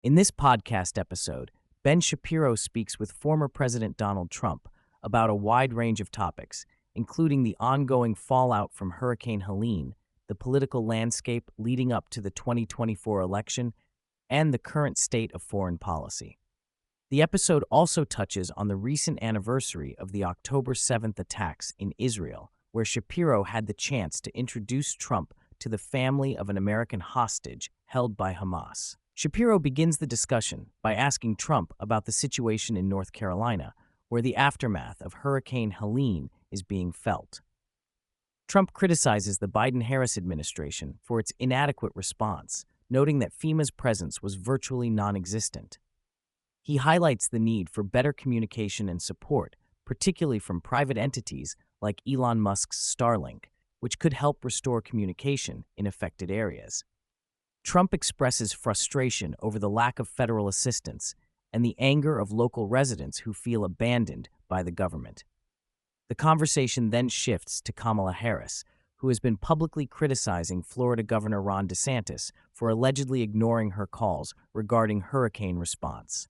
In this podcast episode, Ben Shapiro speaks with former President Donald Trump about a wide range of topics, including the ongoing fallout from Hurricane Helene, the political landscape leading up to the 2024 election, and the current state of foreign policy. The episode also touches on the recent anniversary of the October 7th attacks in Israel, where Shapiro had the chance to introduce Trump to the family of an American hostage held by Hamas. Shapiro begins the discussion by asking Trump about the situation in North Carolina, where the aftermath of Hurricane Helene is being felt. Trump criticizes the Biden-Harris administration for its inadequate response, noting that FEMA's presence was virtually non-existent. He highlights the need for better communication and support, particularly from private entities like Elon Musk's Starlink, which could help restore communication in affected areas. Trump expresses frustration over the lack of federal assistance and the anger of local residents who feel abandoned by the government. The conversation then shifts to Kamala Harris, who has been publicly criticizing Florida Governor Ron DeSantis for allegedly ignoring her calls regarding hurricane response.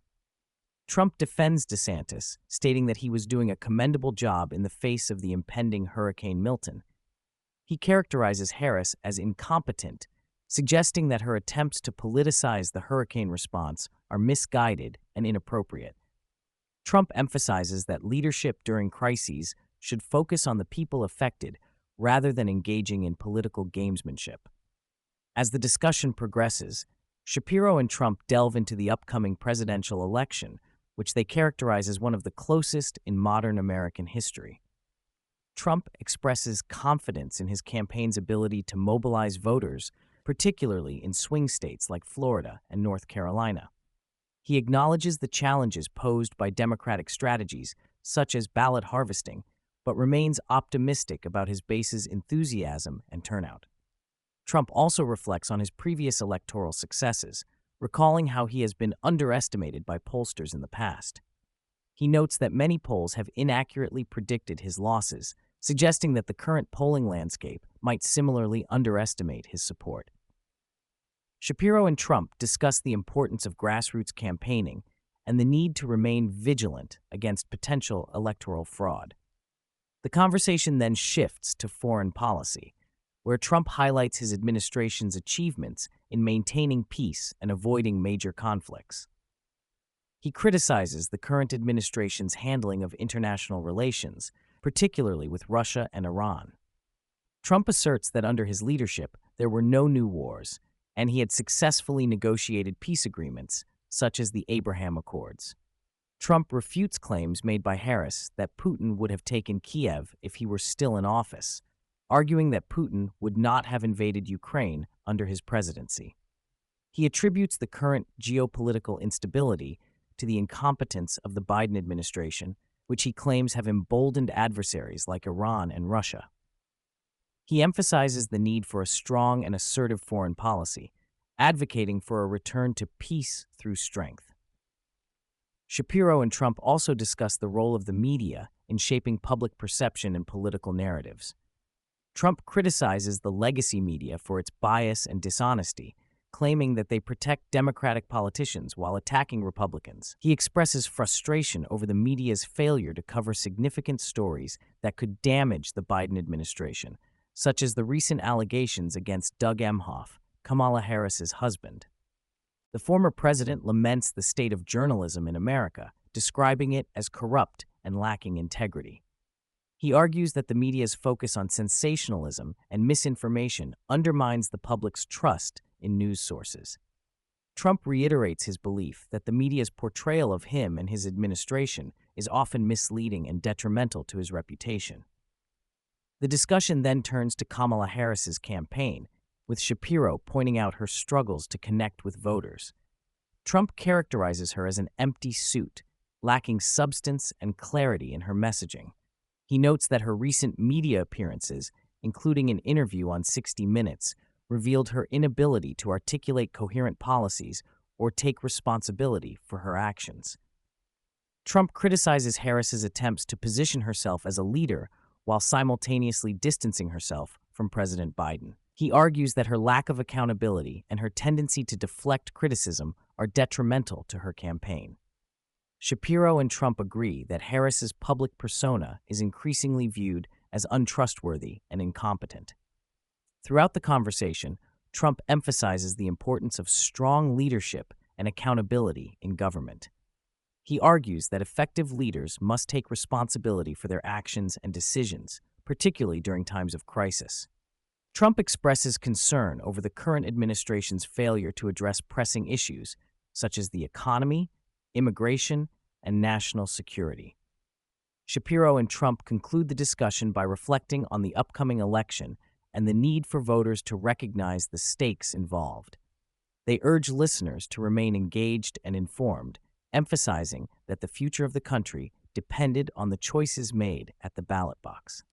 Trump defends DeSantis, stating that he was doing a commendable job in the face of the impending Hurricane Milton. He characterizes Harris as incompetent, suggesting that her attempts to politicize the hurricane response are misguided and inappropriate. Trump emphasizes that leadership during crises should focus on the people affected rather than engaging in political gamesmanship. As the discussion progresses, Shapiro and Trump delve into the upcoming presidential election, which they characterize as one of the closest in modern American history. Trump expresses confidence in his campaign's ability to mobilize voters, particularly in swing states like Florida and North Carolina. He acknowledges the challenges posed by Democratic strategies, such as ballot harvesting, but remains optimistic about his base's enthusiasm and turnout. Trump also reflects on his previous electoral successes, recalling how he has been underestimated by pollsters in the past. He notes that many polls have inaccurately predicted his losses, suggesting that the current polling landscape might similarly underestimate his support. Shapiro and Trump discuss the importance of grassroots campaigning and the need to remain vigilant against potential electoral fraud. The conversation then shifts to foreign policy, where Trump highlights his administration's achievements in maintaining peace and avoiding major conflicts. He criticizes the current administration's handling of international relations, particularly with Russia and Iran. Trump asserts that under his leadership, there were no new wars, and he had successfully negotiated peace agreements, such as the Abraham Accords. Trump refutes claims made by Harris that Putin would have taken Kiev if he were still in office, arguing that Putin would not have invaded Ukraine under his presidency. He attributes the current geopolitical instability to the incompetence of the Biden administration, which he claims have emboldened adversaries like Iran and Russia. He emphasizes the need for a strong and assertive foreign policy, advocating for a return to peace through strength. Shapiro and Trump also discuss the role of the media in shaping public perception and political narratives. Trump criticizes the legacy media for its bias and dishonesty, claiming that they protect Democratic politicians while attacking Republicans. He expresses frustration over the media's failure to cover significant stories that could damage the Biden administration, such as the recent allegations against Doug Emhoff, Kamala Harris's husband. The former president laments the state of journalism in America, describing it as corrupt and lacking integrity. He argues that the media's focus on sensationalism and misinformation undermines the public's trust in news sources. Trump reiterates his belief that the media's portrayal of him and his administration is often misleading and detrimental to his reputation. The discussion then turns to Kamala Harris's campaign, with Shapiro pointing out her struggles to connect with voters. Trump characterizes her as an empty suit, lacking substance and clarity in her messaging. He notes that her recent media appearances, including an interview on 60 Minutes, revealed her inability to articulate coherent policies or take responsibility for her actions. Trump criticizes Harris's attempts to position herself as a leader while simultaneously distancing herself from President Biden. He argues that her lack of accountability and her tendency to deflect criticism are detrimental to her campaign. Shapiro and Trump agree that Harris's public persona is increasingly viewed as untrustworthy and incompetent. Throughout the conversation, Trump emphasizes the importance of strong leadership and accountability in government. He argues that effective leaders must take responsibility for their actions and decisions, particularly during times of crisis. Trump expresses concern over the current administration's failure to address pressing issues such as the economy, immigration, and national security. Shapiro and Trump conclude the discussion by reflecting on the upcoming election and the need for voters to recognize the stakes involved. They urge listeners to remain engaged and informed, emphasizing that the future of the country depended on the choices made at the ballot box.